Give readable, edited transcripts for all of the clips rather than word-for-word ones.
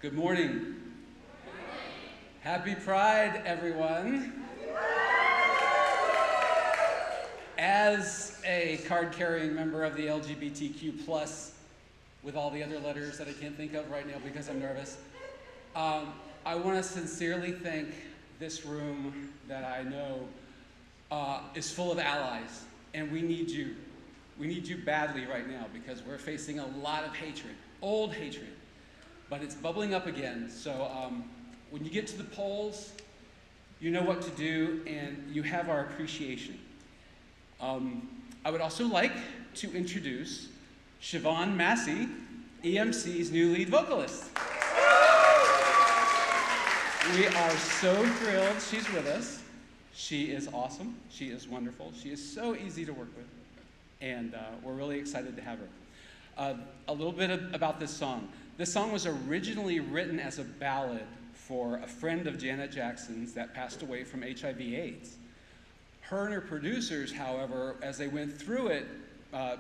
Good morning. Happy Pride, everyone. As a card-carrying member of the LGBTQ+, with all the other letters that I can't think of right now because I'm nervous, I want to sincerely thank this room that I know is full of allies, and we need you. We need you badly right now because we're facing a lot of hatred, old hatred, but it's bubbling up again. So when you get to the polls, you know what to do, and you have our appreciation. I would also like to introduce Siobhan Massey, EMC's new lead vocalist. We are so thrilled she's with us. She is awesome. She is wonderful. She is so easy to work with, and we're really excited to have her. A little bit about this song. This song was originally written as a ballad for a friend of Janet Jackson's that passed away from HIV/AIDS. Her and her producers, however, as they went through it,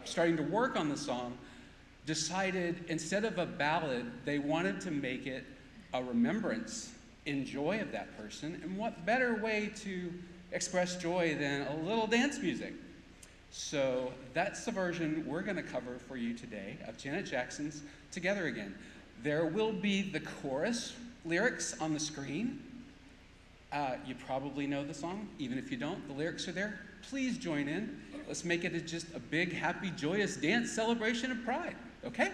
starting to work on the song, decided instead of a ballad, they wanted to make it a remembrance in joy of that person. And what better way to express joy than a little dance music? So that's the version we're going to cover for you today of Janet Jackson's Together Again. There will be the chorus lyrics on the screen. You probably know the song. Even if you don't, the lyrics are there. Please join in. Let's make it just a big, happy, joyous dance celebration of pride, okay?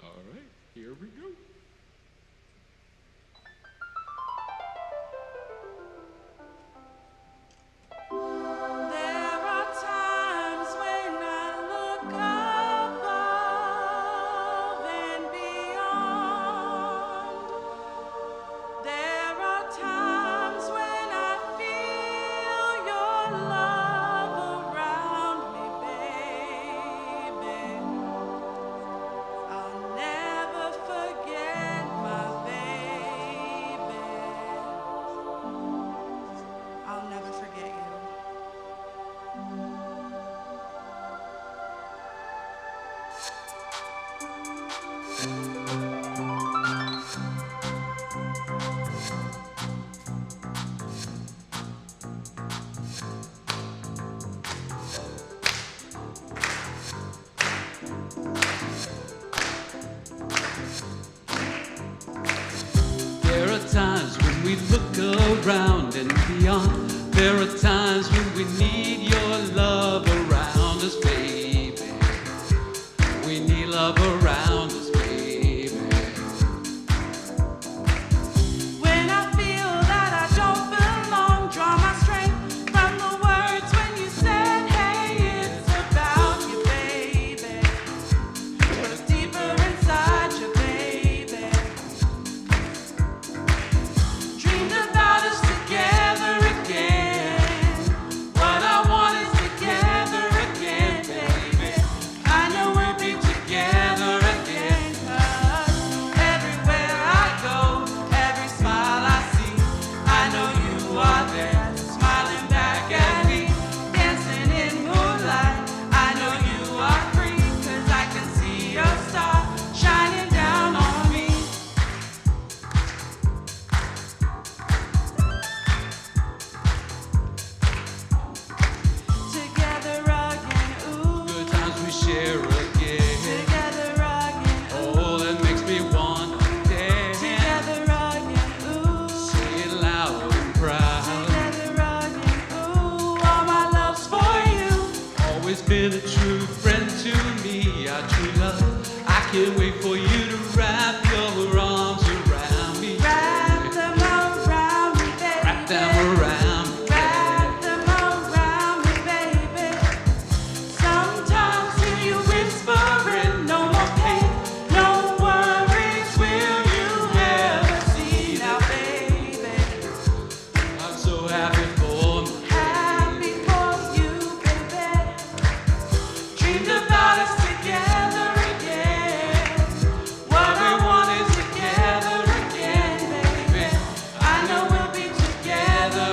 All right, here we go. Around and beyond, there are times when we need your love around us, baby. We need love around us, baby. When I feel that I don't belong, draw my strength from the words when you said, hey, it's about you, baby. What's deeper inside you, baby? Dreamed about us together again. What I want is together again, baby. I know we'll be together again, 'cause everywhere I go, every smile I see, I know you are there, smiling back at me, dancing in moonlight. I know you are free, 'cause I can see your star shining down on me. Together again, ooh. Good times we share again. Together again, ooh. Oh, that makes me want to dance. Together again, ooh. Say it loud and proud. Together again, ooh. All my love's for you. Always been a true friend to me, our true love. I can't wait for you to wrap your arms around me. Wrap them around me, baby. Wrap them around me. Wrap them around me, baby. Sometimes hear you whispering, no more pain, no worries will you ever see now, baby. I'm so happy for me. Happy for you, baby. Dreamed about us together again. What I want is together again, baby. I know we'll be together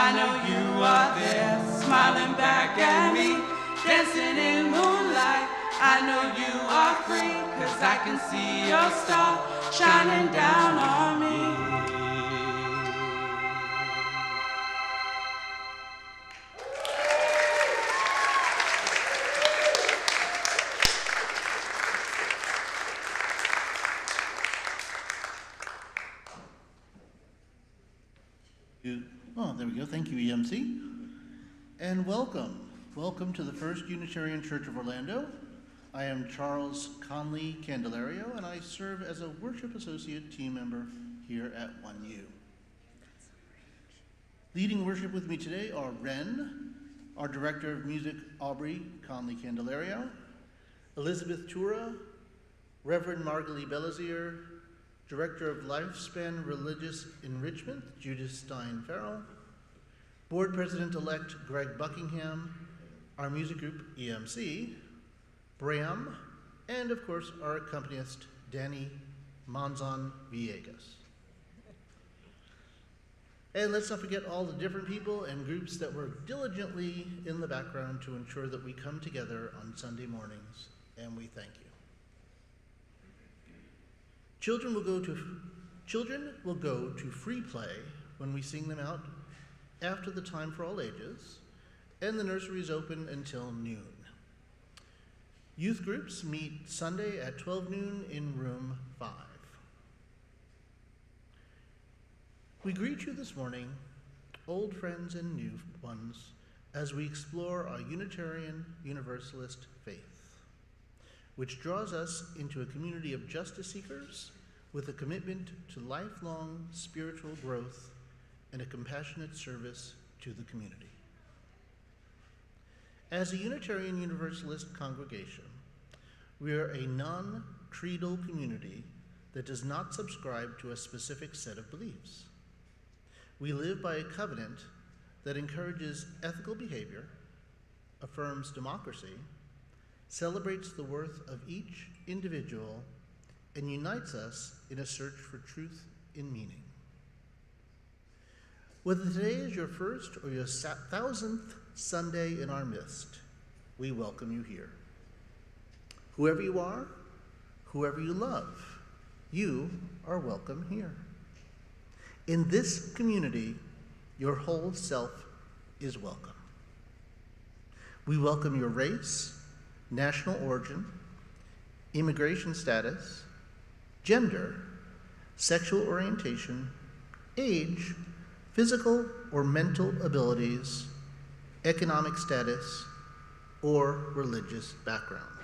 I know you are there, smiling back at me, dancing in moonlight. I know you are free, 'cause I can see your star shining down on me. Oh, there we go. Thank you, EMC. And welcome. Welcome to the First Unitarian Church of Orlando. I am Charles Connelly-Candelario, and I serve as a worship associate team member here at 1U. Leading worship with me today are Wren, our Director of Music, Aubrey Connelly-Candelario, Elizabeth Tuura, Reverend Margalie Belizaire, Director of Lifespan Religious Enrichment, Judith Stein-Farrall, Board President-elect Gregg Buckingham, our music group, EMC, Bram, and of course, our accompanist, Danny Monzon Villegas. And let's not forget all the different people and groups that work diligently in the background to ensure that we come together on Sunday mornings, and we thank you. Children will go to free play when we sing them out after the time for all ages, and the nursery is open until noon. Youth groups meet Sunday at 12 noon in room 5. We greet you this morning, old friends and new ones, as we explore our Unitarian Universalist faith, which draws us into a community of justice seekers with a commitment to lifelong spiritual growth and a compassionate service to the community. As a Unitarian Universalist congregation, we are a non-creedal community that does not subscribe to a specific set of beliefs. We live by a covenant that encourages ethical behavior, affirms democracy, celebrates the worth of each individual, and unites us in a search for truth in meaning. Whether today is your first or your 1,000th Sunday in our midst, we welcome you here. Whoever you are, whoever you love, you are welcome here. In this community, your whole self is welcome. We welcome your race, national origin, immigration status, gender, sexual orientation, age, physical or mental abilities, economic status, or religious background.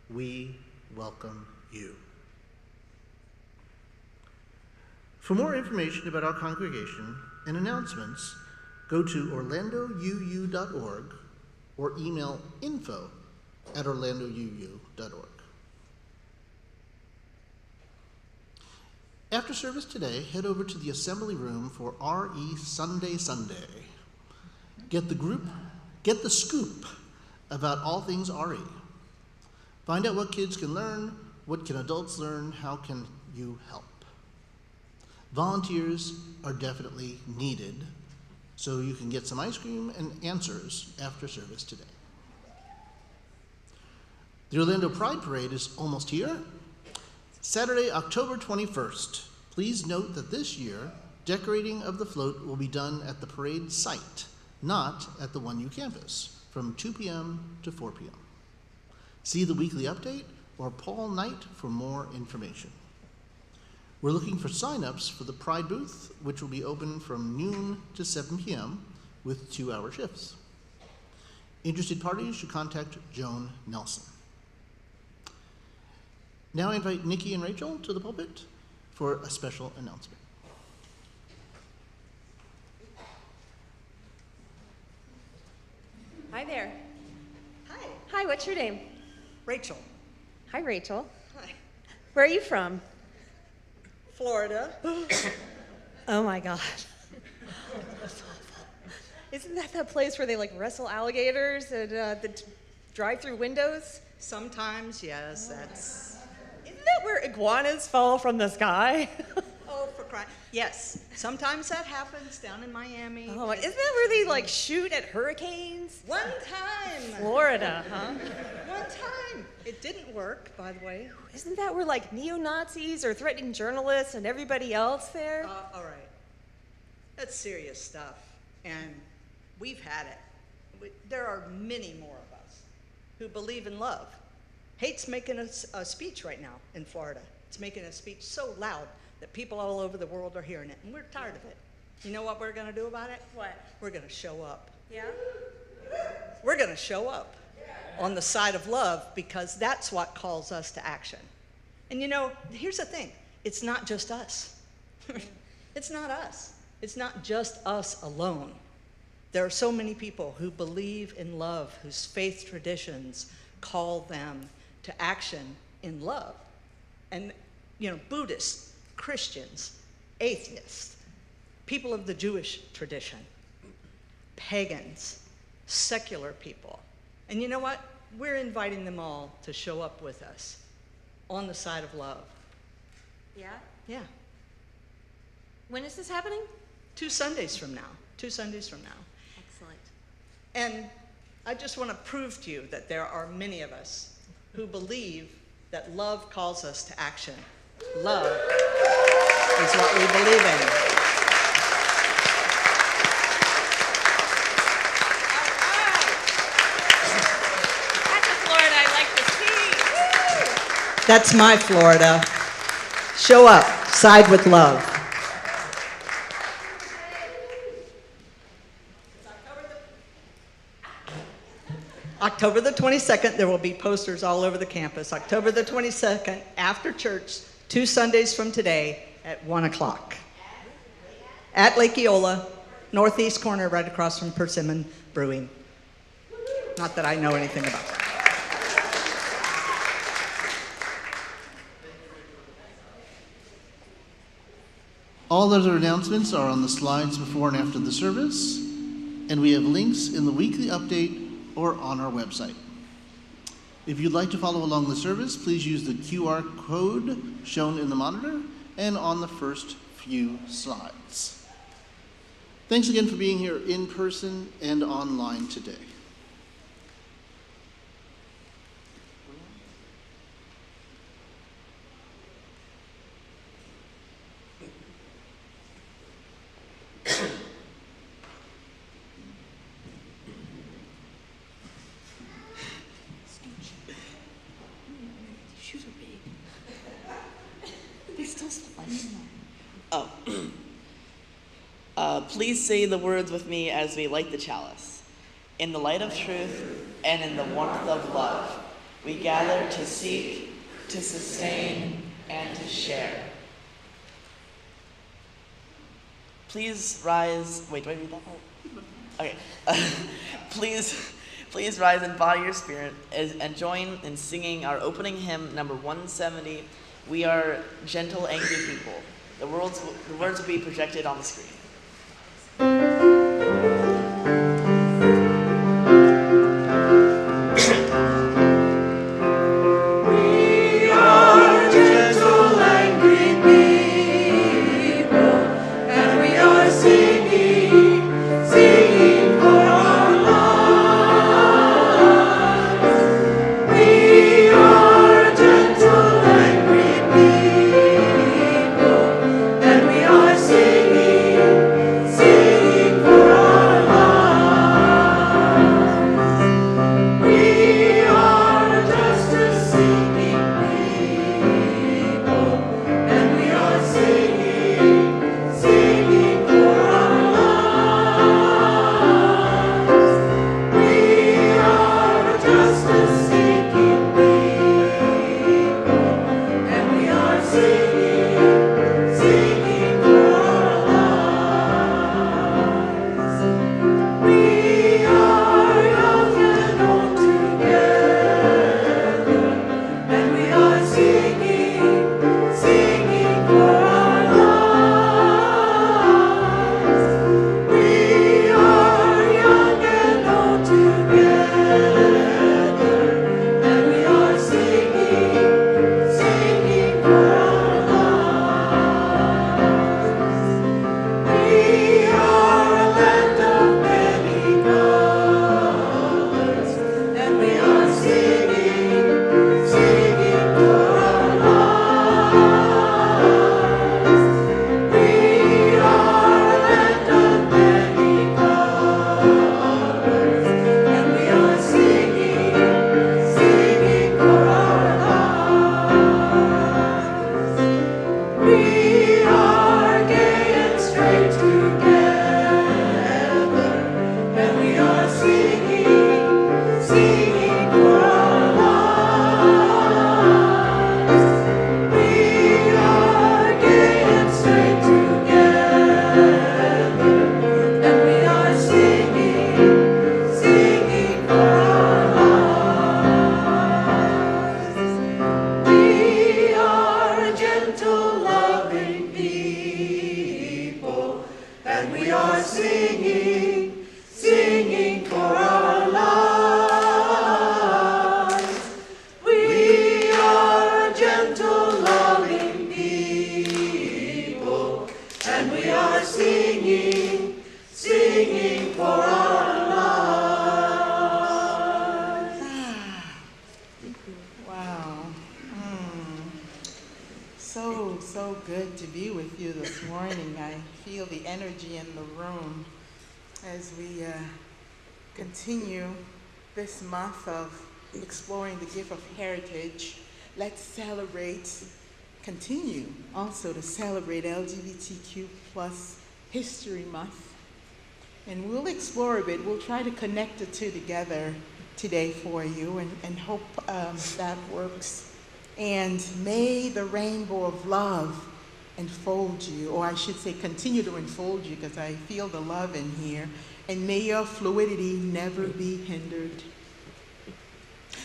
We welcome you. For more information about our congregation and announcements, go to orlandouu.org or email info@orlandouu.org. After service today, head over to the assembly room for RE Sunday Sunday. Get the scoop about all things RE. Find out what kids can learn, what can adults learn, how can you help. Volunteers are definitely needed, so you can get some ice cream and answers after service today. The Orlando Pride Parade is almost here. Saturday, October 21st. Please note that this year, decorating of the float will be done at the parade site, not at the 1U campus, from 2 p.m. to 4 p.m. See the weekly update or Paul Knight for more information. We're looking for sign-ups for the Pride booth, which will be open from noon to 7 p.m. with 2-hour shifts. Interested parties should contact Joan Nelson. Now I invite Nikki and Rachel to the pulpit for a special announcement. Hi there. Hi, Hi, what's your name? Rachel. Hi, Rachel. Hi. Where are you from? Florida. Oh my gosh. Isn't that place where they like wrestle alligators and the drive-through windows? Sometimes, yes, that's. Isn't that where iguanas fall from the sky? Oh, crying. Yes, sometimes that happens down in Miami. Oh, isn't that where they like shoot at hurricanes? One time. Florida, huh? One time. It didn't work, by the way. Isn't that where like neo-Nazis are threatening journalists and everybody else there? All right. That's serious stuff, and we've had it. There are many more of us who believe in love. Hate's making a speech right now in Florida. It's making a speech so loud that people all over the world are hearing it, and we're tired of it. You know what we're going to do about it? What? We're going to show up. Yeah? We're going to show up on the side of love because that's what calls us to action. And you know, here's the thing. It's not just us. It's not us. It's not just us alone. There are so many people who believe in love, whose faith traditions call them to action in love. And, you know, Buddhists, Christians, atheists, people of the Jewish tradition, pagans, secular people. And you know what? We're inviting them all to show up with us on the side of love. Yeah? Yeah. When is this happening? 2 Sundays from now. 2 Sundays from now. Excellent. And I just want to prove to you that there are many of us who believe that love calls us to action. Love is what we believe in. That's a Florida I like to see. That's my Florida. Show up, side with love. October the 22nd, there will be posters all over the campus. October the 22nd, after church, 2 Sundays from today at 1 o'clock. At Lake Eola, northeast corner, right across from Persimmon Brewing. Not that I know anything about that. All other announcements are on the slides before and after the service, and we have links in the weekly update or on our website. If you'd like to follow along the service, please use the QR code shown in the monitor and on the first few slides. Thanks again for being here in person and online today. Please say the words with me as we light the chalice. In the light of truth and in the warmth of love, we gather to seek, to sustain, and to share. Please rise. Wait, do I read that part? Okay. Please rise and body your spirit and join in singing our opening hymn, number 170. We are gentle, angry people. The words will be projected on the screen. And we are singing. and we are singing, singing for our lives. We are a gentle, loving people, and we are singing, singing for our lives. Wow. So good to be with you this morning. I feel the energy in the room as we continue this month of exploring the gift of heritage. Let's continue also to celebrate LGBTQ plus History Month. And we'll explore a bit. We'll try to connect the two together today for you and hope that works. And may the rainbow of love enfold you, or I should say continue to enfold you, because I feel the love in here. And may your fluidity never be hindered.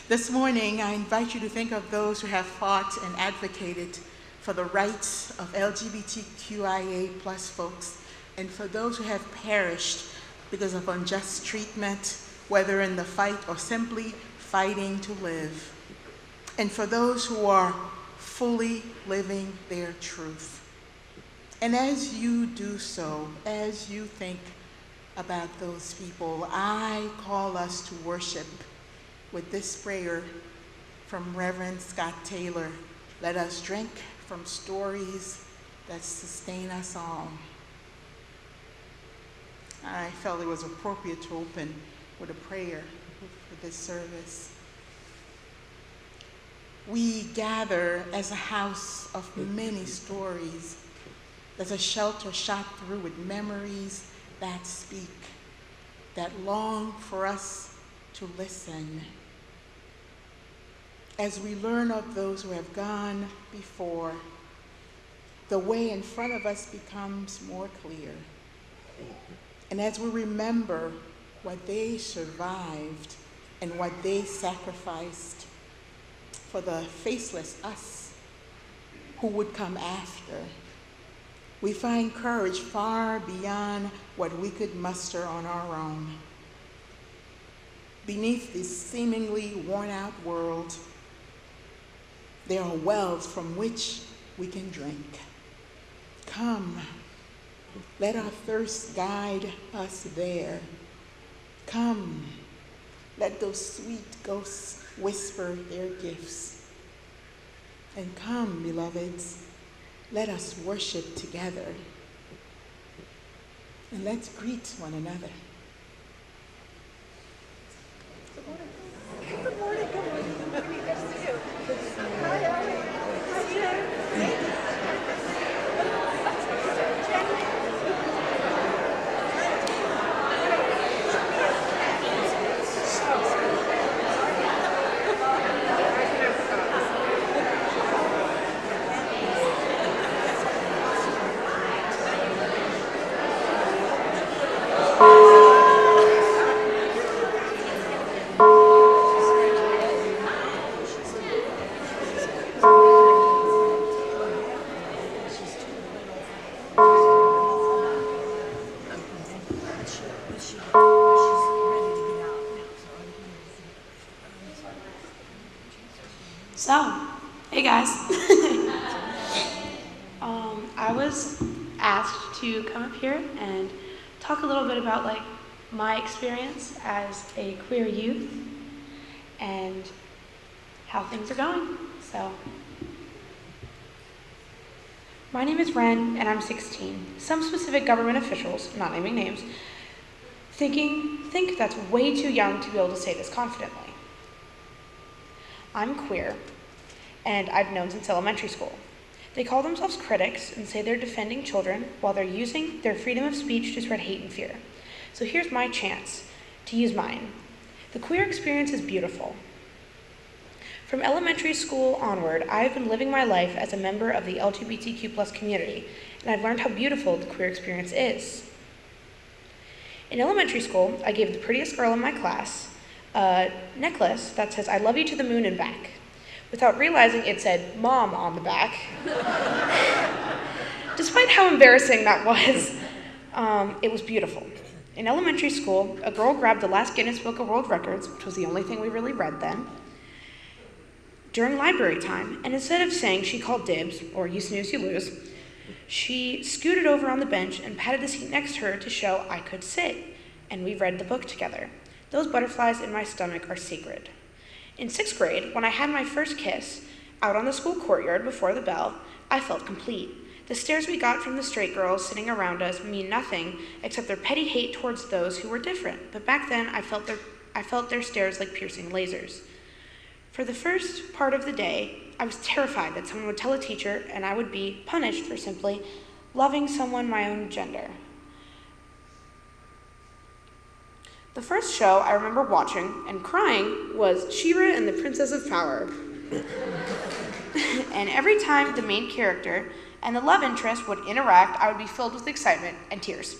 This morning, I invite you to think of those who have fought and advocated for the rights of LGBTQIA plus folks, and for those who have perished because of unjust treatment, whether in the fight or simply fighting to live. And for those who are fully living their truth. And as you do so, as you think about those people, I call us to worship with this prayer from Reverend Scott Taylor. Let us drink from stories that sustain us all. I felt it was appropriate to open with a prayer for this service. We gather as a house of many stories. There's a shelter shot through with memories that speak, that long for us to listen. As we learn of those who have gone before, the way in front of us becomes more clear. And as we remember what they survived and what they sacrificed for the faceless us who would come after, we find courage far beyond what we could muster on our own. Beneath this seemingly worn-out world, there are wells from which we can drink. Come, let our thirst guide us there. Come, let those sweet ghosts whisper their gifts. And come, beloveds, let us worship together. And let's greet one another. Good morning. Good morning. Good morning. Good morning. Nice to meet you. Hi, Aubrey. Hi, Jen. So, hey guys. I was asked to come up here and talk a little bit about my experience as a queer youth and how things are going. So, my name is Wren and I'm 16. Some specific government officials, not naming names, think that's way too young to be able to say this confidently. I'm queer, and I've known since elementary school. They call themselves critics and say they're defending children while they're using their freedom of speech to spread hate and fear. So here's my chance to use mine. The queer experience is beautiful. From elementary school onward, I've been living my life as a member of the LGBTQ plus community, and I've learned how beautiful the queer experience is. In elementary school, I gave the prettiest girl in my class a necklace that says, "I love you to the moon and back," without realizing it said "Mom" on the back. Despite how embarrassing that was, It was beautiful. In elementary school, a girl grabbed the last Guinness Book of World Records, which was the only thing we really read then, during library time, and instead of saying she called dibs, or you snooze, you lose, she scooted over on the bench and patted the seat next to her to show I could sit, and we read the book together. Those butterflies in my stomach are sacred. In 6th grade, when I had my first kiss, out on the school courtyard before the bell, I felt complete. The stares we got from the straight girls sitting around us mean nothing except their petty hate towards those who were different, but back then I felt their stares like piercing lasers. For the first part of the day, I was terrified that someone would tell a teacher and I would be punished for simply loving someone my own gender. The first show I remember watching and crying was She-Ra and the Princess of Power. And every time the main character and the love interest would interact, I would be filled with excitement and tears.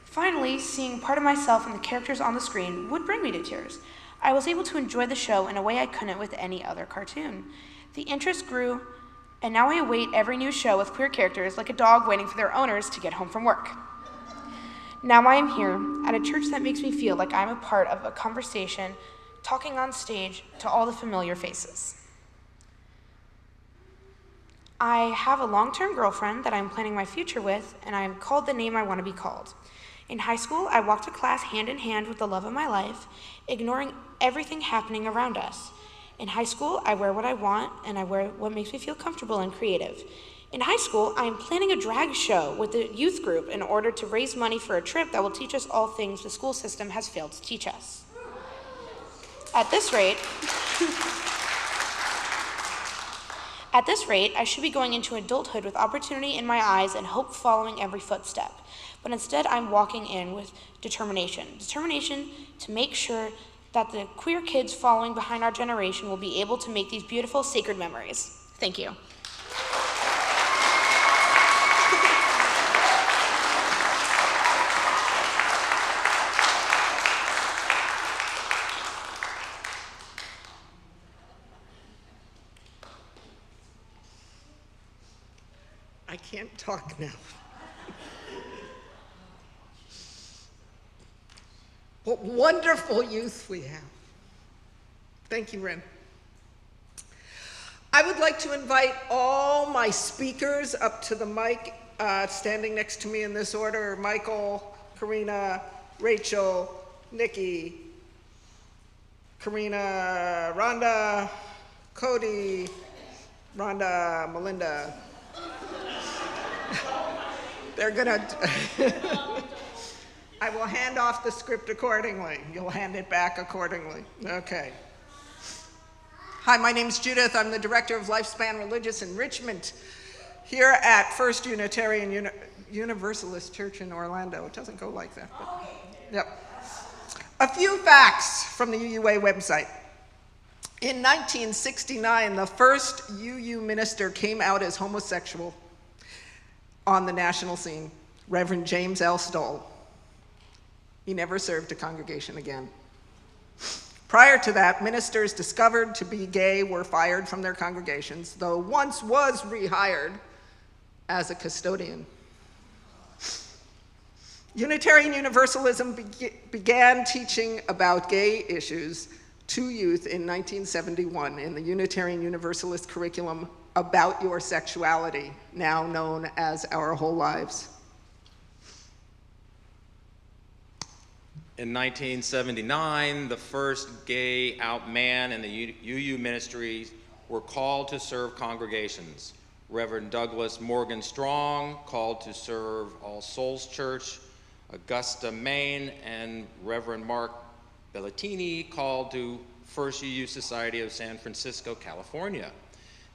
Finally, seeing part of myself in the characters on the screen would bring me to tears. I was able to enjoy the show in a way I couldn't with any other cartoon. The interest grew, and now I await every new show with queer characters like a dog waiting for their owners to get home from work. Now I am here at a church that makes me feel like I'm a part of a conversation, talking on stage to all the familiar faces. I have a long-term girlfriend that I'm planning my future with, and I am called the name I want to be called. In high school, I walked to class hand in hand with the love of my life, ignoring everything happening around us. In high school, I wear what I want, and I wear what makes me feel comfortable and creative. In high school, I am planning a drag show with the youth group in order to raise money for a trip that will teach us all things the school system has failed to teach us. At this rate, I should be going into adulthood with opportunity in my eyes and hope following every footstep. But instead, I'm walking in with determination. Determination to make sure that the queer kids following behind our generation will be able to make these beautiful, sacred memories. Thank you. I can't talk now. What wonderful youth we have. Thank you, Wren. I would like to invite all my speakers up to the mic, standing next to me in this order: Michael, Karina, Rachel, Nikki, Karina, Rhonda, Cody, Rhonda, Melinda. They're gonna, I will hand off the script accordingly. You'll hand it back accordingly. Okay. Hi, my name's Judith. I'm the Director of Lifespan Religious Enrichment here at First Unitarian Universalist Church in Orlando. It doesn't go like that, but yep. A few facts from the UUA website. In 1969, the first UU minister came out as homosexual on the national scene, Reverend James L. Stoll. He never served a congregation again. Prior to that, ministers discovered to be gay were fired from their congregations, though once was rehired as a custodian. Unitarian Universalism began teaching about gay issues to youth in 1971 in the Unitarian Universalist curriculum About Your Sexuality, now known as Our Whole Lives. In 1979, the first gay out man in the UU ministries were called to serve congregations. Reverend Douglas Morgan Strong called to serve All Souls Church, Augusta, Maine, and Reverend Mark Bellatini called to First UU Society of San Francisco, California.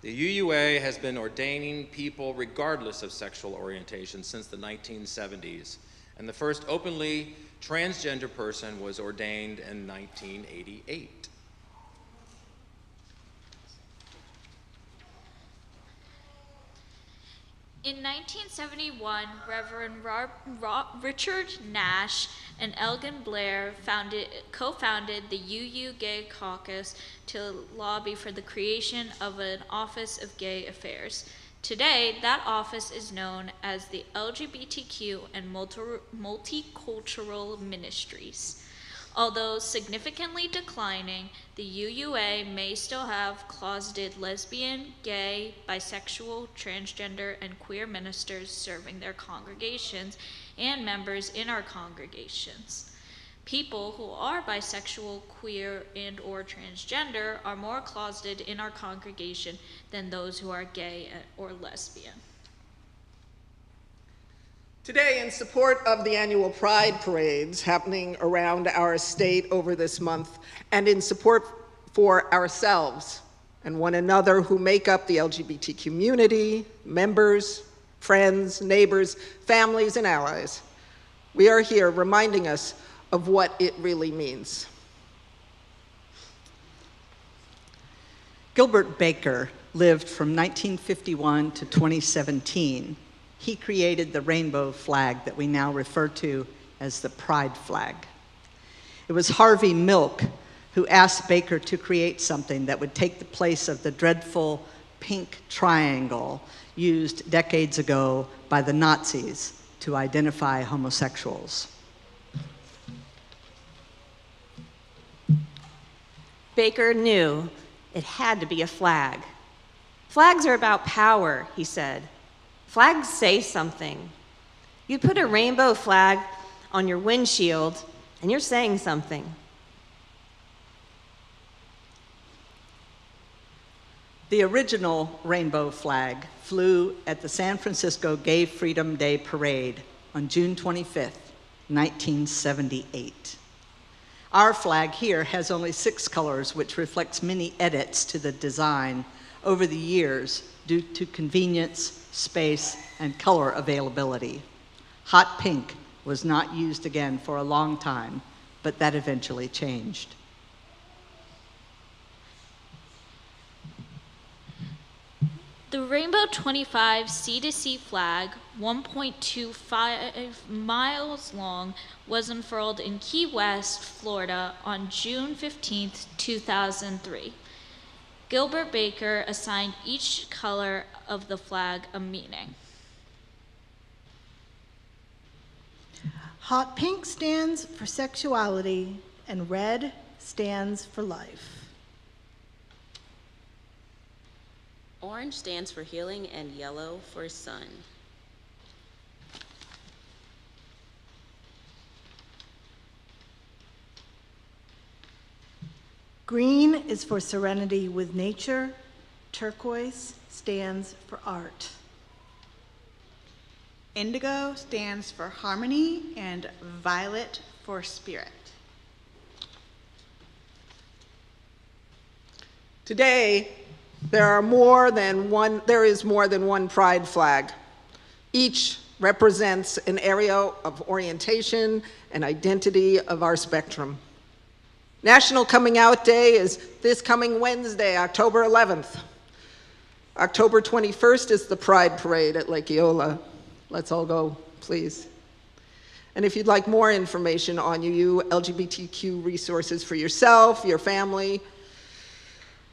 The UUA has been ordaining people regardless of sexual orientation since the 1970s, and the first openly transgender person was ordained in 1988. In 1971, Reverend Richard Nash and Elgin Blair co-founded the UU Gay Caucus to lobby for the creation of an Office of Gay Affairs. Today, that office is known as the LGBTQ and Multicultural Ministries. Although significantly declining, the UUA may still have closeted lesbian, gay, bisexual, transgender, and queer ministers serving their congregations and members in our congregations. People who are bisexual, queer, and/or transgender are more closeted in our congregation than those who are gay or lesbian. Today, in support of the annual Pride parades happening around our state over this month, and in support for ourselves and one another who make up the LGBT community, members, friends, neighbors, families, and allies, we are here reminding us of what it really means. Gilbert Baker lived from 1951 to 2017. He created the rainbow flag that we now refer to as the Pride flag. It was Harvey Milk who asked Baker to create something that would take the place of the dreadful pink triangle used decades ago by the Nazis to identify homosexuals. Baker knew it had to be a flag. Flags are about power, he said. Flags say something. You put a rainbow flag on your windshield, and you're saying something. The original rainbow flag flew at the San Francisco Gay Freedom Day Parade on June 25th, 1978. Our flag here has only 6 colors, which reflects many edits to the design over the years due to convenience, space, and color availability. Hot pink was not used again for a long time, but that eventually changed. The Rainbow 25 C2C flag, 1.25 miles long, was unfurled in Key West, Florida on June 15, 2003. Gilbert Baker assigned each color of the flag a meaning. Hot pink stands for sexuality, and red stands for life. Orange stands for healing and yellow for sun. Green is for serenity with nature. Turquoise stands for art. Indigo stands for harmony, and violet for spirit. Today, there is more than one Pride flag. Each represents an area of orientation and identity of our spectrum. National Coming Out Day is this coming Wednesday, October 11th. October 21st is the Pride Parade at Lake Eola. Let's all go, please. And if you'd like more information on UU LGBTQ resources for yourself, your family,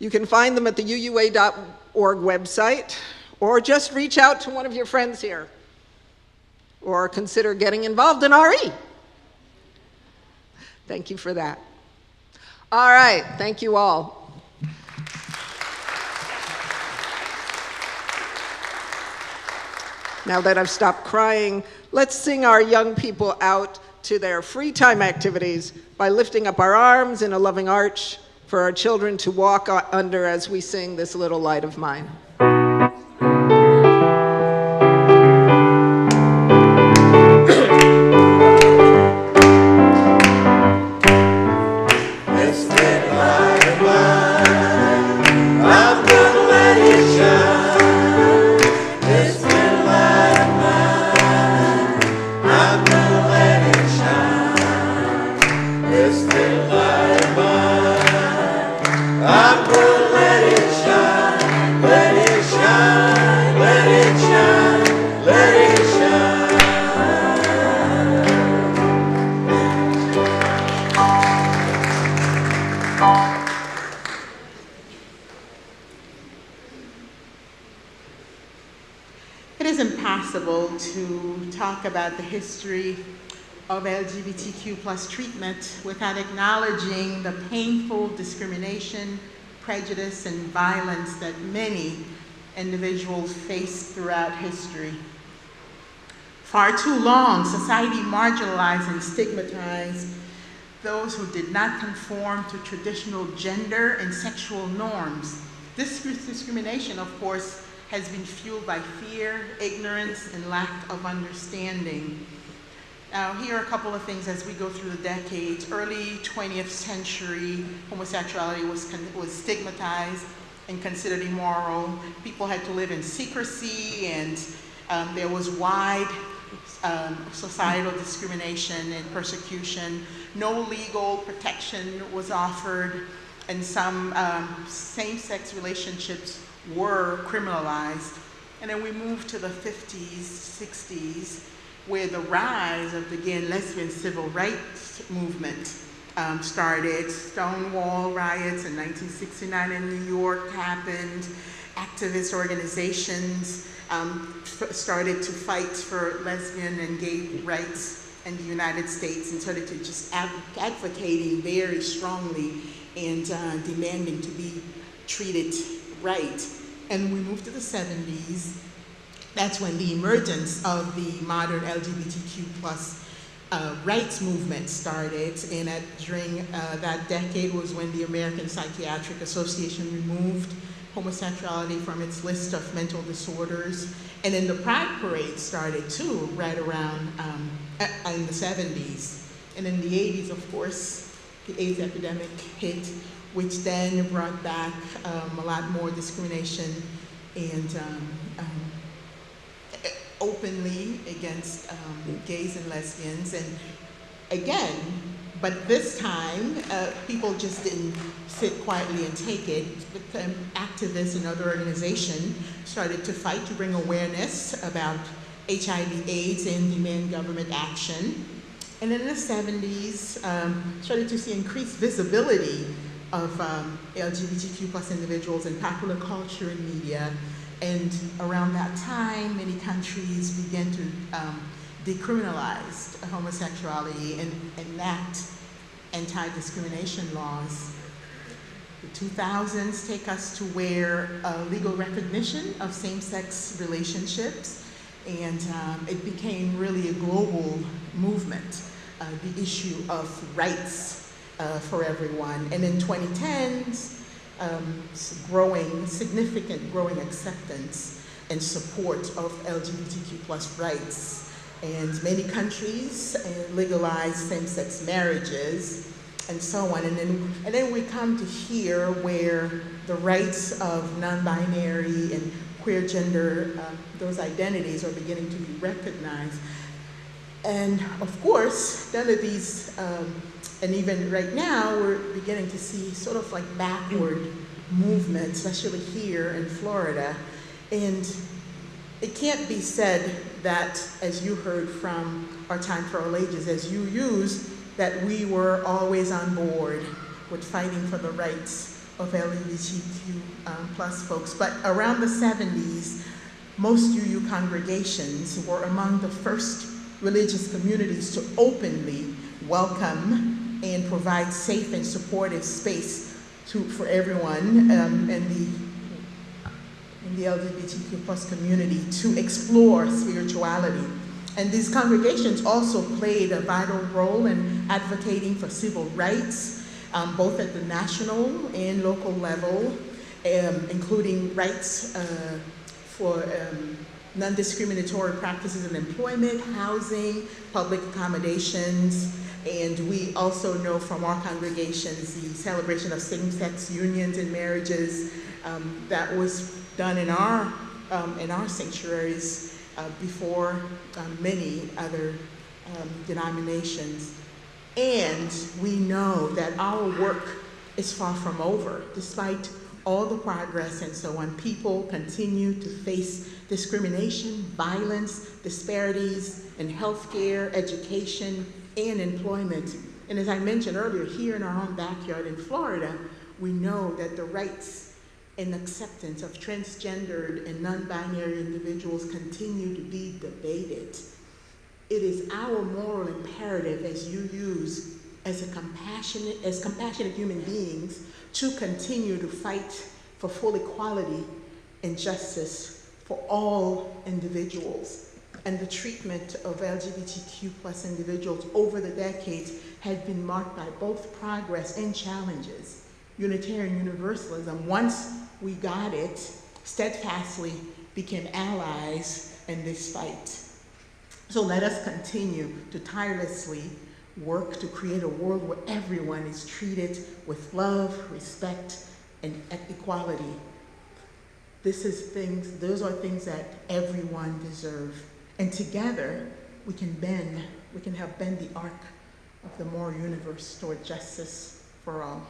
you can find them at the UUA.org website, or just reach out to one of your friends here, or consider getting involved in RE. Thank you for that. All right, thank you all. Now that I've stopped crying, let's sing our young people out to their free time activities by lifting up our arms in a loving arch for our children to walk under as we sing This Little Light of Mine. I'm gonna let it shine, let it talk about the history of LGBTQ plus treatment without acknowledging the painful discrimination, prejudice, and violence that many individuals face throughout history. Far too long, society marginalized and stigmatized those who did not conform to traditional gender and sexual norms. This discrimination, of course, has been fueled by fear, ignorance, and lack of understanding. Now, here are a couple of things as we go through the decades. Early 20th century, homosexuality was stigmatized and considered immoral. People had to live in secrecy, and there was wide societal discrimination and persecution. No legal protection was offered, and some same-sex relationships were criminalized. And then we moved to the 50s, 60s, where the rise of the gay and lesbian civil rights movement started. Stonewall riots in 1969 in New York happened. Activist organizations started to fight for lesbian and gay rights in the United States and started to just advocating very strongly and demanding to be treated right. And we moved to the 70s. That's when the emergence of the modern LGBTQ plus rights movement started, and during that decade was when the American Psychiatric Association removed homosexuality from its list of mental disorders. And then the Pride Parade started too, right around in the 70s. And in the 80s, of course, the AIDS epidemic hit, which then brought back a lot more discrimination and openly against gays and lesbians. And again, but this time, people just didn't sit quietly and take it. But activists and other organizations started to fight to bring awareness about HIV/AIDS and demand government action. And in the 70s, started to see increased visibility of LGBTQ plus individuals in popular culture and media. And around that time, many countries began to decriminalize homosexuality and enact anti-discrimination laws. The 2000s take us to where legal recognition of same-sex relationships, and it became really a global movement, the issue of rights for everyone. And in 2010s, significant growing acceptance and support of LGBTQ plus rights. And many countries legalize same-sex marriages and so on. And then we come to here where the rights of non-binary and queer gender, those identities are beginning to be recognized. And of course, none of these, and even right now, we're beginning to see sort of like backward movement, especially here in Florida. And it can't be said that, as you heard from our Time for All Ages, as you use, that we were always on board with fighting for the rights of LGBTQ plus folks. But around the 70s, most UU congregations were among the first religious communities to openly welcome and provide safe and supportive space for everyone in the LGBTQ plus community to explore spirituality. And these congregations also played a vital role in advocating for civil rights, both at the national and local level, including rights for non-discriminatory practices in employment, housing, public accommodations. And we also know from our congregations the celebration of same-sex unions and marriages that was done in our sanctuaries before many other denominations. And we know that our work is far from over. Despite all the progress and so on, people continue to face discrimination, violence, disparities in healthcare, education, and employment. And as I mentioned earlier, here in our own backyard in Florida, we know that the rights and acceptance of transgendered and non-binary individuals continue to be debated. It is our moral imperative as UUs, as compassionate human beings, to continue to fight for full equality and justice for all individuals. And the treatment of LGBTQ plus individuals over the decades has been marked by both progress and challenges. Unitarian Universalism, once we got it, steadfastly became allies in this fight. So let us continue to tirelessly work to create a world where everyone is treated with love, respect, and equality. Those are things that everyone deserves. And together, we can help bend the arc of the moral universe toward justice for all.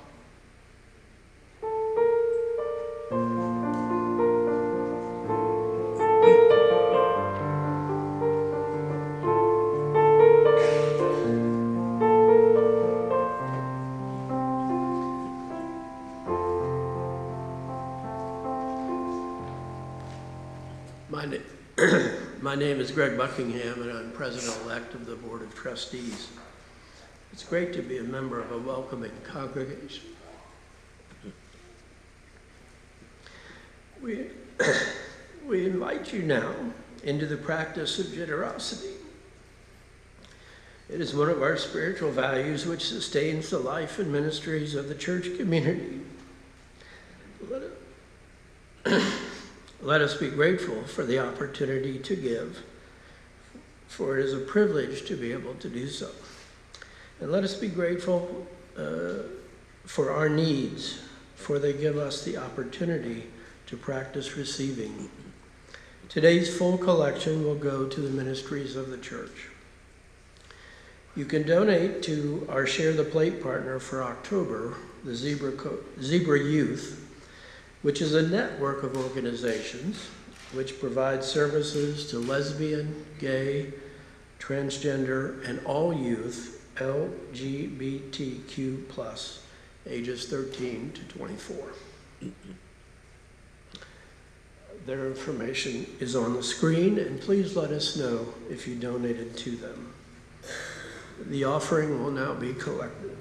My name is Gregg Buckingham, and I'm President-elect of the Board of Trustees. It's great to be a member of a welcoming congregation. We invite you now into the practice of generosity. It is one of our spiritual values which sustains the life and ministries of the church community. Let us be grateful for the opportunity to give, for it is a privilege to be able to do so. And let us be grateful for our needs, for they give us the opportunity to practice receiving. Today's full collection will go to the ministries of the church. You can donate to our Share the Plate partner for October, the Zebra Youth, which is a network of organizations which provide services to lesbian, gay, transgender, and all youth, LGBTQ+, ages 13 to 24. Their information is on the screen, and please let us know if you donated to them. The offering will now be collected.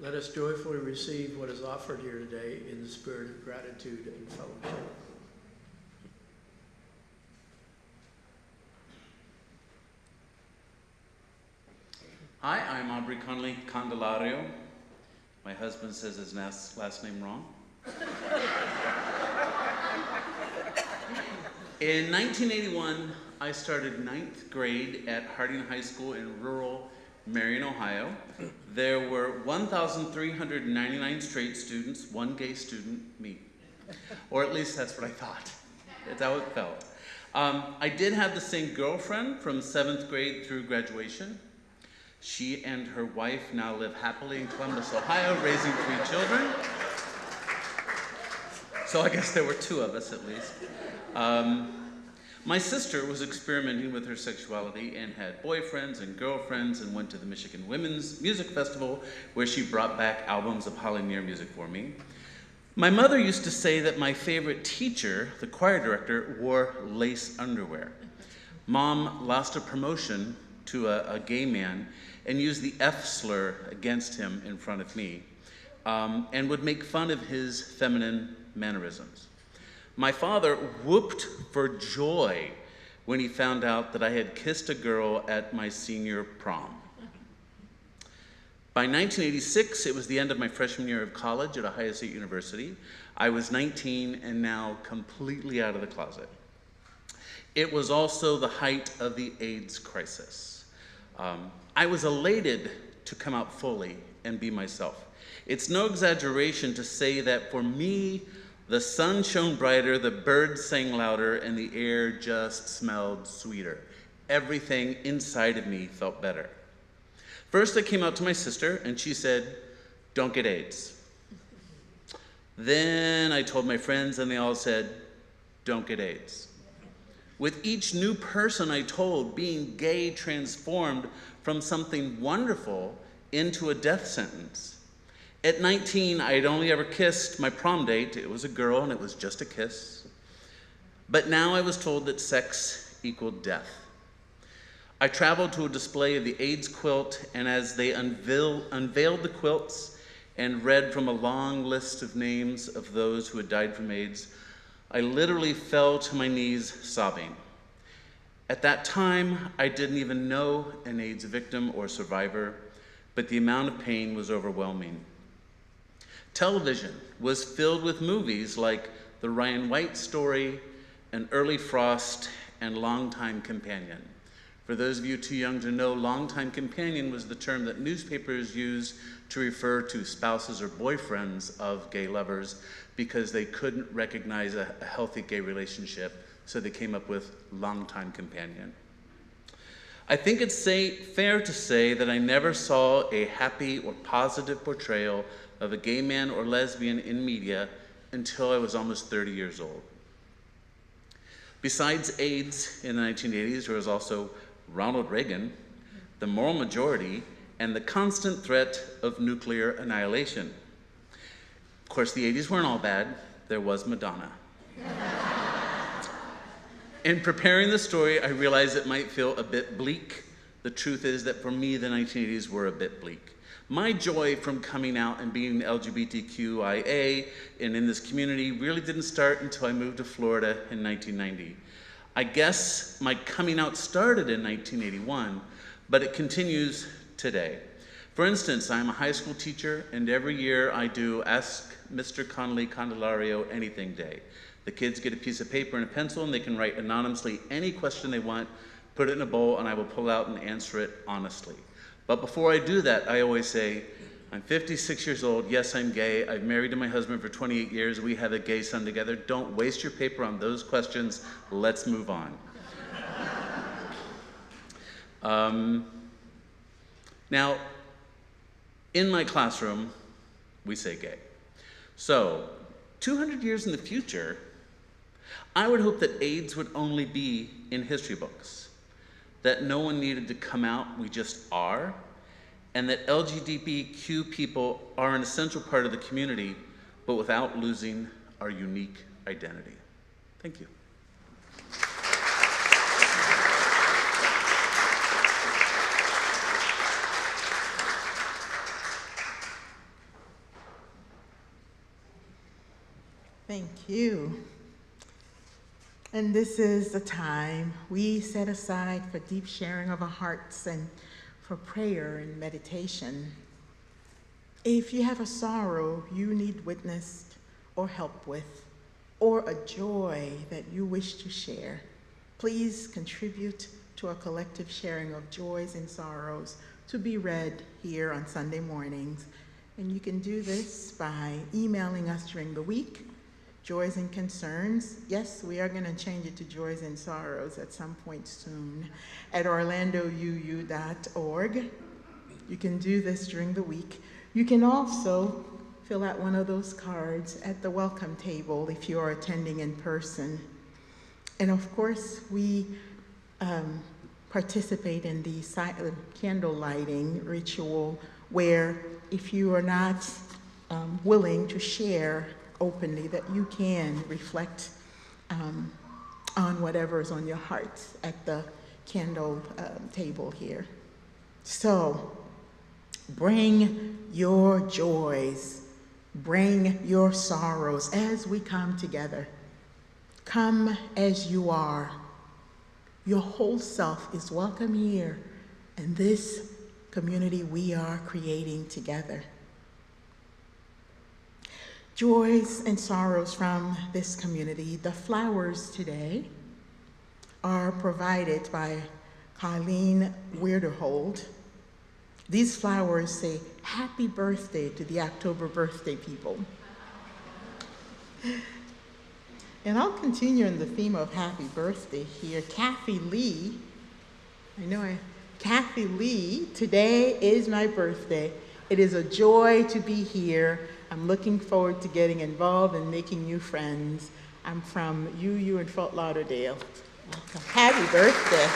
Let us joyfully receive what is offered here today in the spirit of gratitude and fellowship. Hi, I'm Aubrey Connelly-Candelario. My husband says his last name wrong. In 1981, I started 9th grade at Harding High School in rural Marion, Ohio, there were 1,399 straight students, one gay student, me. Or at least that's what I thought. That's how it felt. I did have the same girlfriend from 7th grade through graduation. She and her wife now live happily in Columbus, Ohio, raising 3 children. So I guess there were 2 of us at least. My sister was experimenting with her sexuality and had boyfriends and girlfriends and went to the Michigan Women's Music Festival where she brought back albums of Pioneer music for me. My mother used to say that my favorite teacher, the choir director, wore lace underwear. Mom lost a promotion to a gay man and used the F slur against him in front of me, and would make fun of his feminine mannerisms. My father whooped for joy when he found out that I had kissed a girl at my senior prom. By 1986, it was the end of my freshman year of college at Ohio State University. I was 19 and now completely out of the closet. It was also the height of the AIDS crisis. I was elated to come out fully and be myself. It's no exaggeration to say that for me, the sun shone brighter, the birds sang louder, and the air just smelled sweeter. Everything inside of me felt better. First, I came out to my sister, and she said, "Don't get AIDS." Then I told my friends, and they all said, "Don't get AIDS." With each new person I told, being gay transformed from something wonderful into a death sentence. At 19, I had only ever kissed my prom date. It was a girl, and it was just a kiss. But now I was told that sex equaled death. I traveled to a display of the AIDS quilt, and as they unveiled the quilts and read from a long list of names of those who had died from AIDS, I literally fell to my knees sobbing. At that time, I didn't even know an AIDS victim or survivor, but the amount of pain was overwhelming. Television was filled with movies like The Ryan White Story, An Early Frost, and Longtime Companion. For those of you too young to know, longtime companion was the term that newspapers used to refer to spouses or boyfriends of gay lovers because they couldn't recognize a healthy gay relationship, so they came up with longtime companion. I think it's fair to say that I never saw a happy or positive portrayal of a gay man or lesbian in media until I was almost 30 years old. Besides AIDS in the 1980s, there was also Ronald Reagan, the moral majority, and the constant threat of nuclear annihilation. Of course, the 80s weren't all bad. There was Madonna. In preparing the story, I realized it might feel a bit bleak. The truth is that for me, the 1980s were a bit bleak. My joy from coming out and being LGBTQIA and in this community really didn't start until I moved to Florida in 1990. I guess my coming out started in 1981, but it continues today. For instance, I'm a high school teacher, and every year I do Ask Mr. Connelly-Candelario Anything Day. The kids get a piece of paper and a pencil, and they can write anonymously any question they want, put it in a bowl, and I will pull out and answer it honestly. But before I do that, I always say, I'm 56 years old, yes, I'm gay, I've married to my husband for 28 years, we have a gay son together. Don't waste your paper on those questions, let's move on. Now, in my classroom, we say gay. So, 200 years in the future, I would hope that AIDS would only be in history books, that no one needed to come out, we just are, and that LGBTQ people are an essential part of the community, but without losing our unique identity. Thank you. Thank you. And this is the time we set aside for deep sharing of our hearts and for prayer and meditation. If you have a sorrow you need witnessed or help with, or a joy that you wish to share, please contribute to a collective sharing of joys and sorrows to be read here on Sunday mornings. And you can do this by emailing us during the week, joys and concerns. Yes, we are going to change it to joys and sorrows at some point soon, at orlandouu.org. You can do this during the week. You can also fill out one of those cards at the welcome table if you are attending in person. And of course, we participate in the candle lighting ritual where if you are not willing to share openly, that you can reflect on whatever is on your heart at the candle table here. So bring your joys, bring your sorrows as we come together. Come as you are. Your whole self is welcome here in this community we are creating together. Joys and sorrows from this community. The flowers today are provided by Colleen Weirderhold. These flowers say happy birthday to the October birthday people. And I'll continue in the theme of happy birthday here. Kathy Lee, Kathy Lee, today is my birthday. It is a joy to be here. I'm looking forward to getting involved and making new friends. I'm from UU in Fort Lauderdale. Welcome. Happy birthday.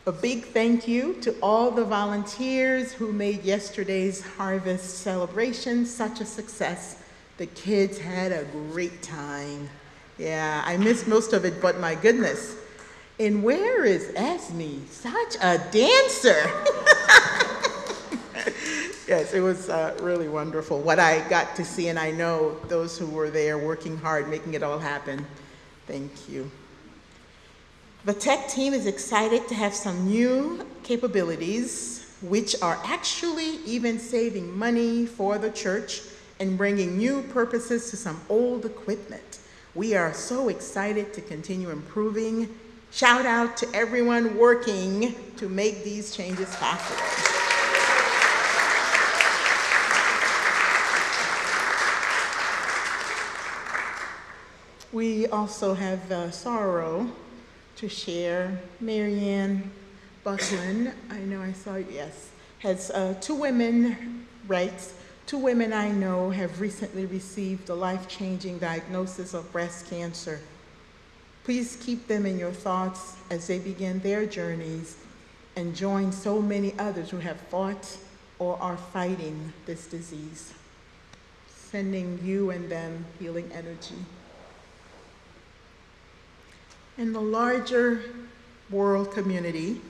A big thank you to all the volunteers who made yesterday's harvest celebration such a success. The kids had a great time. Yeah, I missed most of it, but my goodness. And where is Esme? Such a dancer. Yes, it was really wonderful what I got to see, and I know those who were there working hard, making it all happen. Thank you. The tech team is excited to have some new capabilities, which are actually even saving money for the church and bringing new purposes to some old equipment. We are so excited to continue improving. Shout out to everyone working to make these changes possible. We also have sorrow to share. Marianne Buckland, I know I saw you, yes, has two women I know have recently received a life-changing diagnosis of breast cancer. Please keep them in your thoughts as they begin their journeys and join so many others who have fought or are fighting this disease. Sending you and them healing energy. In the larger world community,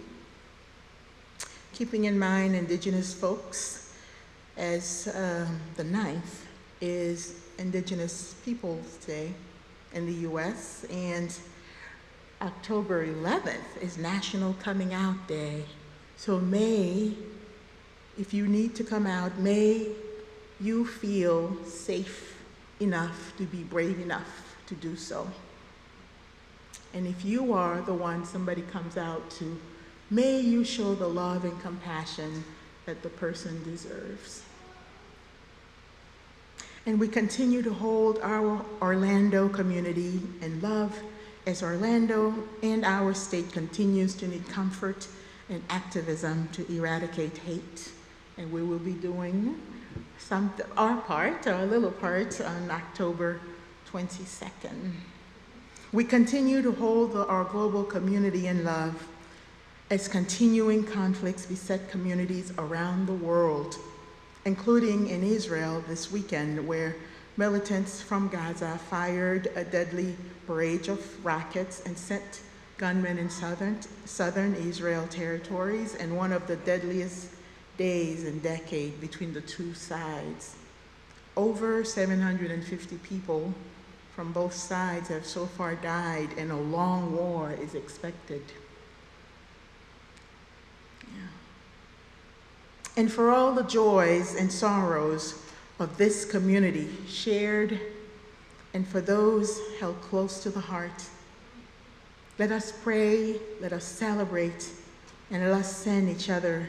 keeping in mind Indigenous folks, as the 9th is Indigenous Peoples Day in the US, and October 11th is National Coming Out Day. So if you need to come out, may you feel safe enough to be brave enough to do so. And if you are the one somebody comes out to, may you show the love and compassion that the person deserves. And we continue to hold our Orlando community in love as Orlando and our state continues to need comfort and activism to eradicate hate. And we will be doing our little part on October 22nd. We continue to hold our global community in love as continuing conflicts beset communities around the world, including in Israel this weekend, where militants from Gaza fired a deadly barrage of rockets and sent gunmen in southern Israel territories, and one of the deadliest days and decade between the two sides. Over 750 people from both sides have so far died, and a long war is expected. And for all the joys and sorrows of this community shared, and for those held close to the heart, Let us pray, let us celebrate, and let us send each other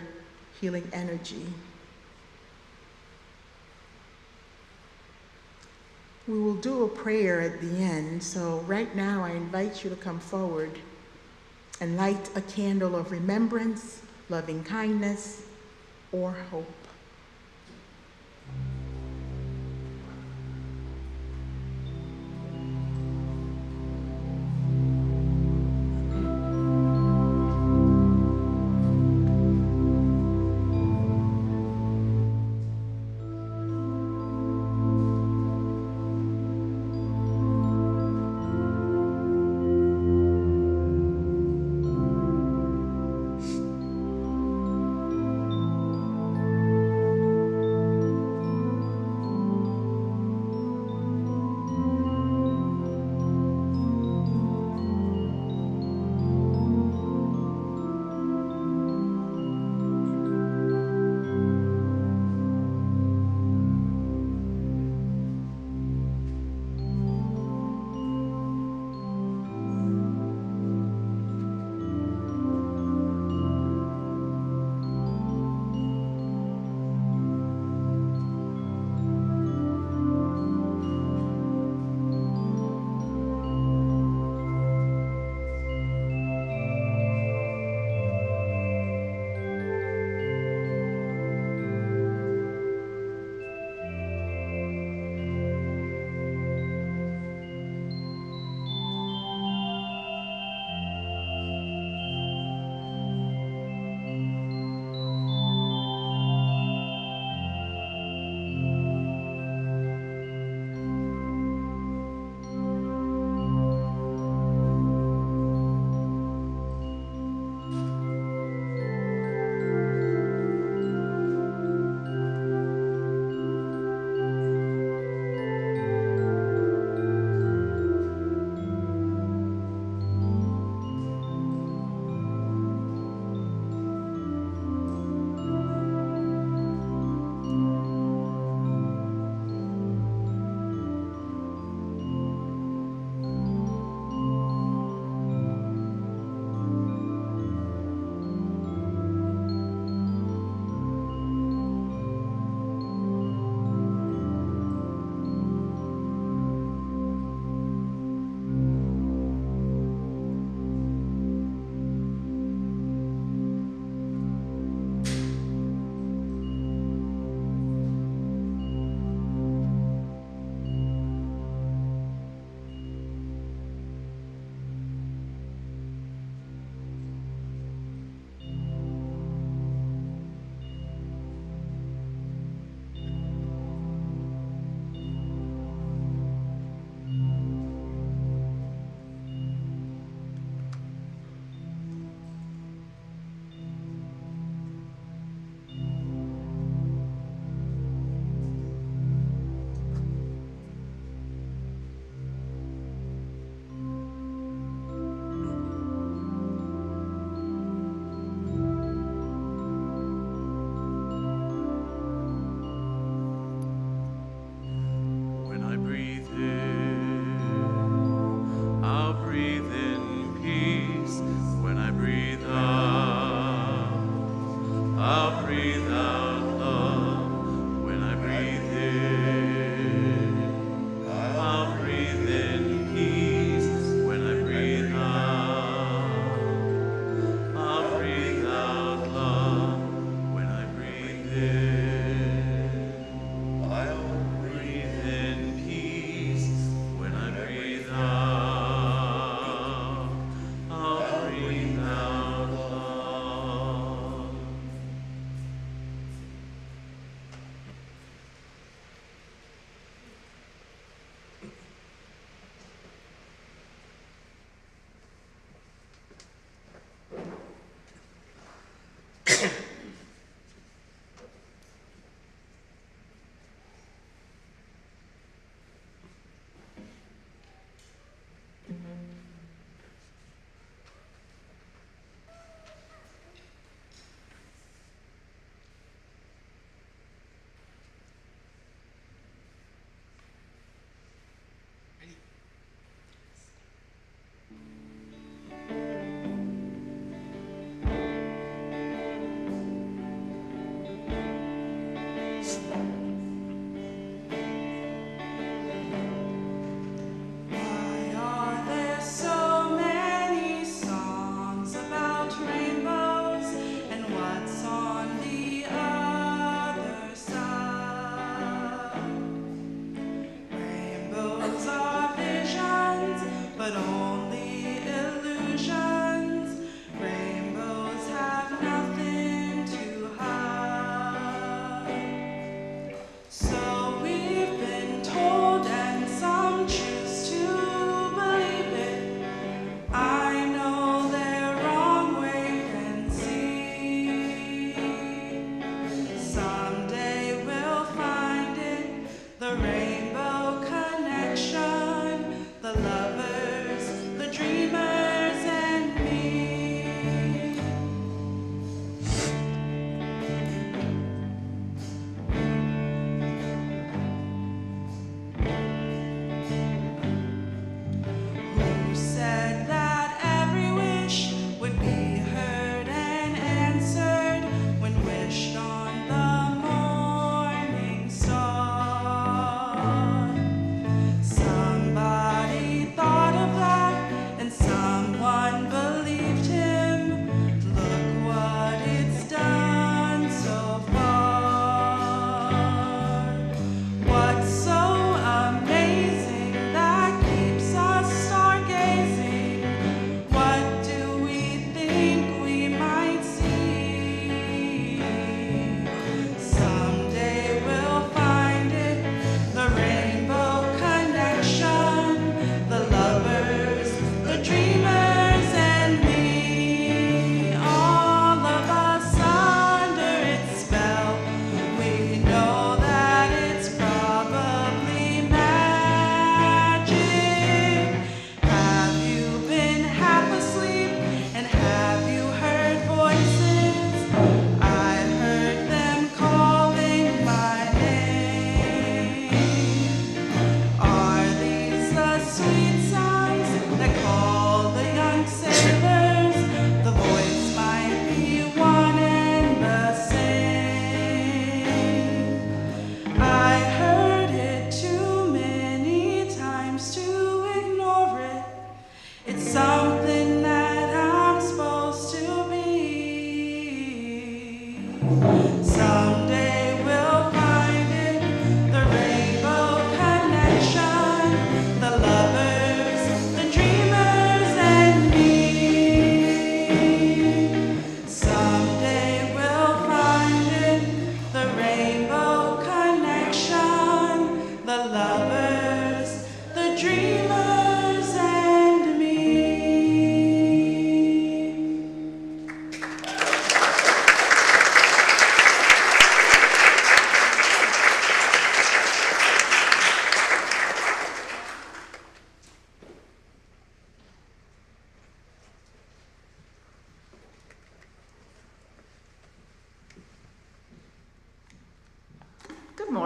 healing energy. We will do a prayer at the end, so right now I invite you to come forward and light a candle of remembrance, loving kindness, or hope.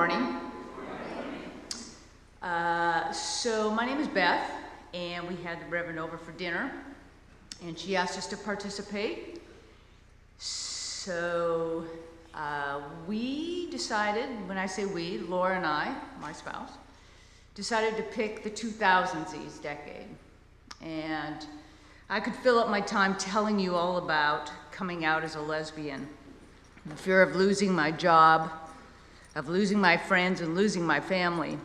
morning. So my name is Beth, and we had the Reverend over for dinner, and she asked us to participate. So we decided, when I say we, Laura and I, my spouse, decided to pick the 2000s decade. And I could fill up my time telling you all about coming out as a lesbian, the fear of losing my job, of losing my friends and losing my family.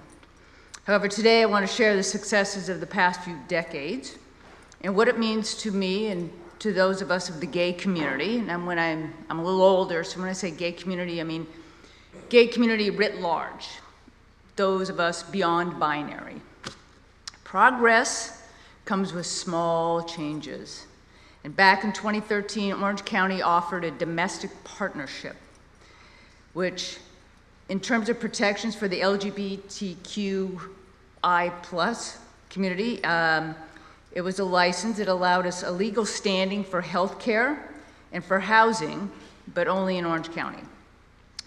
However, today I want to share the successes of the past few decades and what it means to me and to those of us of the gay community. And I'm a little older, so when I say gay community, I mean gay community writ large, those of us beyond binary. Progress comes with small changes. And back in 2013, Orange County offered a domestic partnership, which, in terms of protections for the LGBTQI+ community, it was a license that allowed us a legal standing for health care and for housing, but only in Orange County.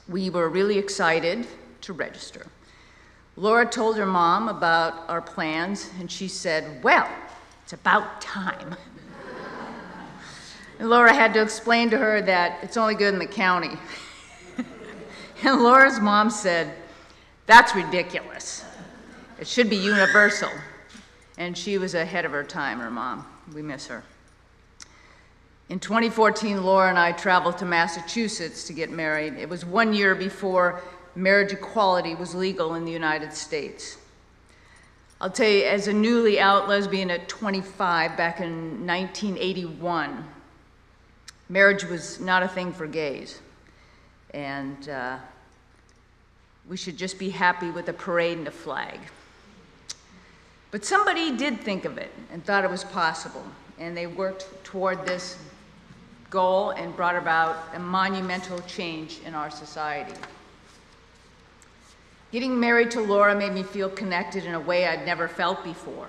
We were really excited to register. Laura told her mom about our plans, and she said, "Well, it's about time." And Laura had to explain to her that it's only good in the county. And Laura's mom said, "That's ridiculous. It should be universal." And she was ahead of her time, her mom. We miss her. In 2014, Laura and I traveled to Massachusetts to get married. It was 1 year before marriage equality was legal in the United States. I'll tell you, as a newly out lesbian at 25 back in 1981, marriage was not a thing for gays. And we should just be happy with a parade and a flag. But somebody did think of it and thought it was possible, and they worked toward this goal and brought about a monumental change in our society. Getting married to Laura made me feel connected in a way I'd never felt before.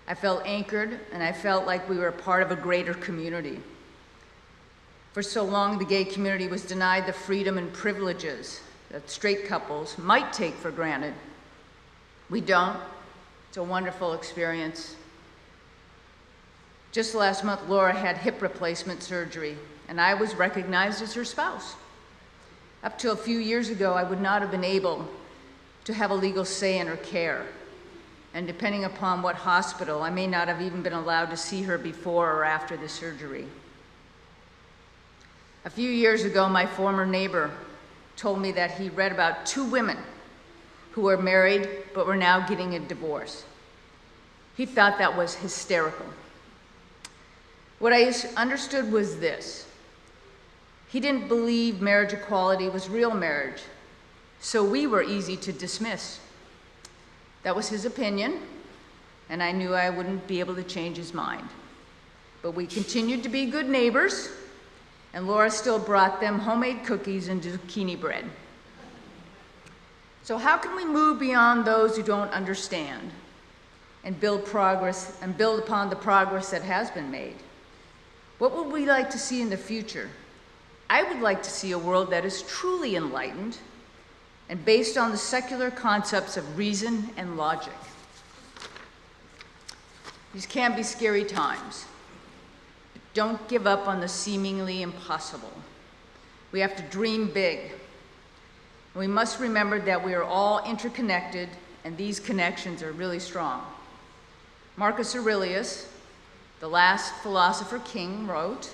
I felt anchored, and I felt like we were part of a greater community. For so long, the gay community was denied the freedom and privileges that straight couples might take for granted. We don't. It's a wonderful experience. Just last month, Laura had hip replacement surgery, and I was recognized as her spouse. Up till a few years ago, I would not have been able to have a legal say in her care. And depending upon what hospital, I may not have even been allowed to see her before or after the surgery. A few years ago, my former neighbor told me that he read about 2 women who were married but were now getting a divorce. He thought that was hysterical. What I understood was this: he didn't believe marriage equality was real marriage, so we were easy to dismiss. That was his opinion, and I knew I wouldn't be able to change his mind. But we continued to be good neighbors, and Laura still brought them homemade cookies and zucchini bread. So how can we move beyond those who don't understand and build progress and build upon the progress that has been made? What would we like to see in the future? I would like to see a world that is truly enlightened and based on the secular concepts of reason and logic. These can be scary times. But don't give up on the seemingly impossible. We have to dream big. And we must remember that we are all interconnected, and these connections are really strong. Marcus Aurelius, the last philosopher king, wrote,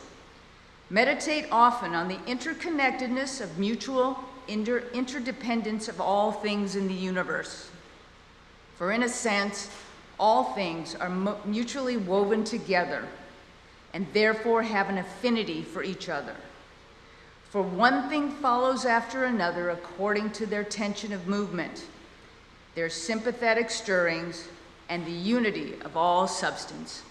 "Meditate often on the interconnectedness of mutual interdependence of all things in the universe. For in a sense, all things are mutually woven together and therefore have an affinity for each other. For one thing follows after another according to their tension of movement, their sympathetic stirrings, and the unity of all substance."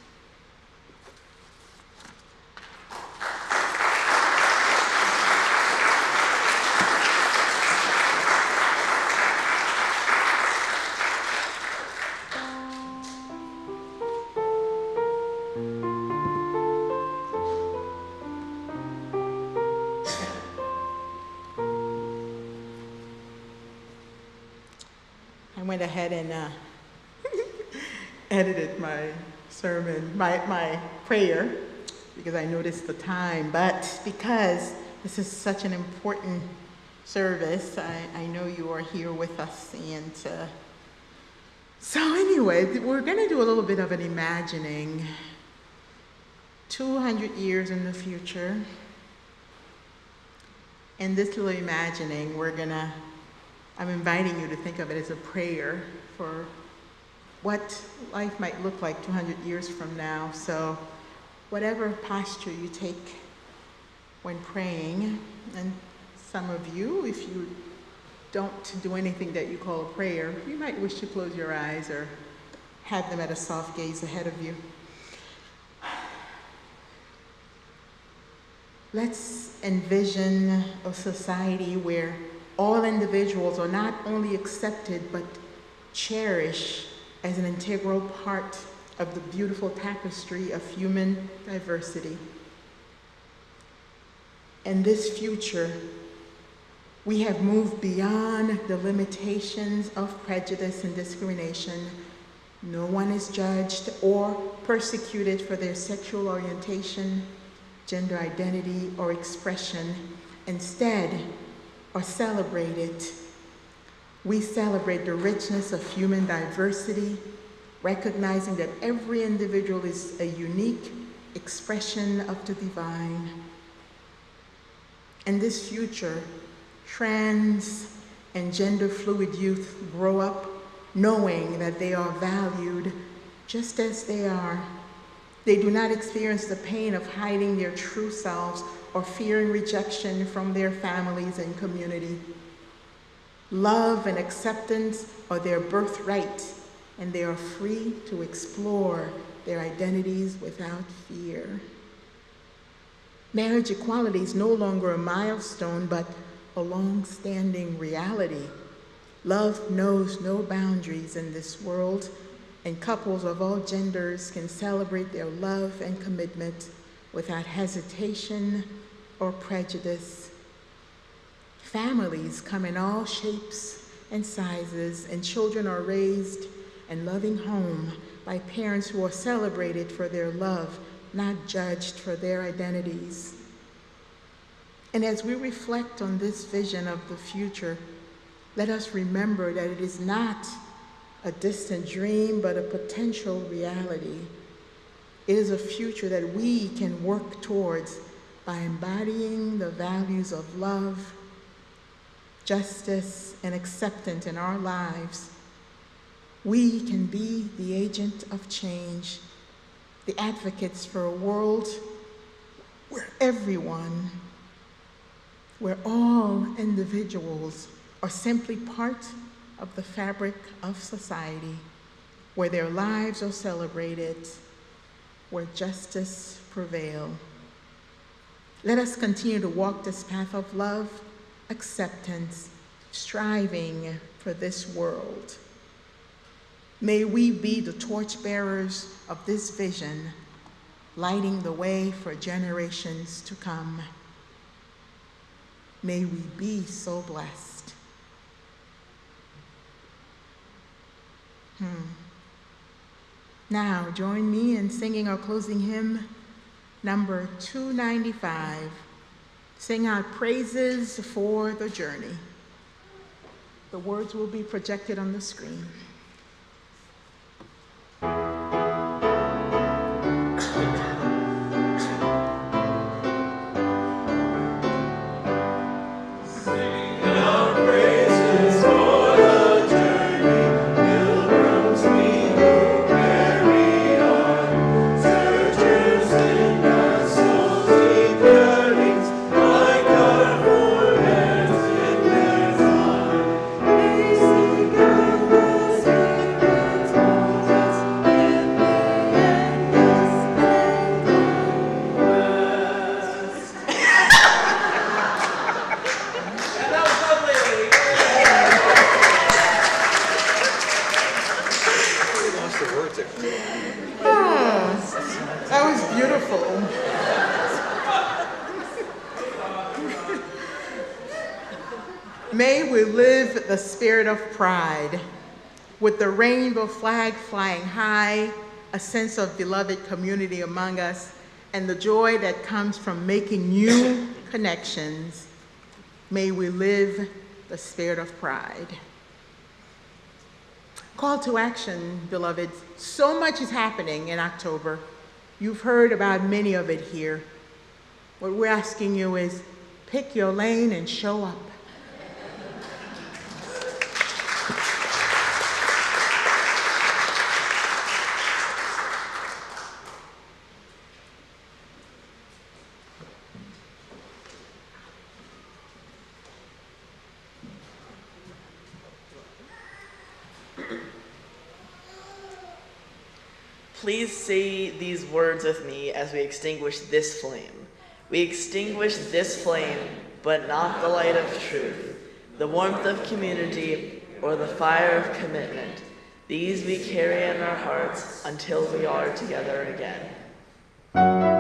went ahead and edited my sermon, my prayer, because I noticed the time. But because this is such an important service, I know you are here with us. And so anyway, we're going to do a little bit of an imagining. 200 years in the future. And this little imagining, I'm inviting you to think of it as a prayer for what life might look like 200 years from now. So whatever posture you take when praying, and some of you, if you don't do anything that you call a prayer, you might wish to close your eyes or have them at a soft gaze ahead of you. Let's envision a society where all individuals are not only accepted but cherished as an integral part of the beautiful tapestry of human diversity. In this future, we have moved beyond the limitations of prejudice and discrimination. No one is judged or persecuted for their sexual orientation, gender identity, or expression. Instead, are celebrated. We celebrate the richness of human diversity, recognizing that every individual is a unique expression of the divine. In this future, trans and gender fluid youth grow up knowing that they are valued just as they are. They do not experience the pain of hiding their true selves or fearing rejection from their families and community. Love and acceptance are their birthright, and they are free to explore their identities without fear. Marriage equality is no longer a milestone, but a long-standing reality. Love knows no boundaries in this world, and couples of all genders can celebrate their love and commitment without hesitation or prejudice. Families come in all shapes and sizes, and children are raised and loving home by parents who are celebrated for their love, not judged for their identities. And as we reflect on this vision of the future, let us remember that it is not a distant dream, but a potential reality. It is a future that we can work towards by embodying the values of love, justice, and acceptance in our lives. We can be the agent of change, the advocates for a world where everyone, where all individuals are simply part of the fabric of society, where their lives are celebrated, where justice prevails. Let us continue to walk this path of love, acceptance, striving for this world. May we be the torchbearers of this vision, lighting the way for generations to come. May we be so blessed. Now, join me in singing our closing hymn, number 295. Sing out praises for the journey. The words will be projected on the screen. May we live the spirit of pride, with the rainbow flag flying high, a sense of beloved community among us, and the joy that comes from making new connections, may we live the spirit of pride. Call to action, beloved. So much is happening in October. You've heard about many of it here. What we're asking you is pick your lane and show up. Please say these words with me as we extinguish this flame. We extinguish this flame, but not the light of truth, the warmth of community, or the fire of commitment. These we carry in our hearts until we are together again.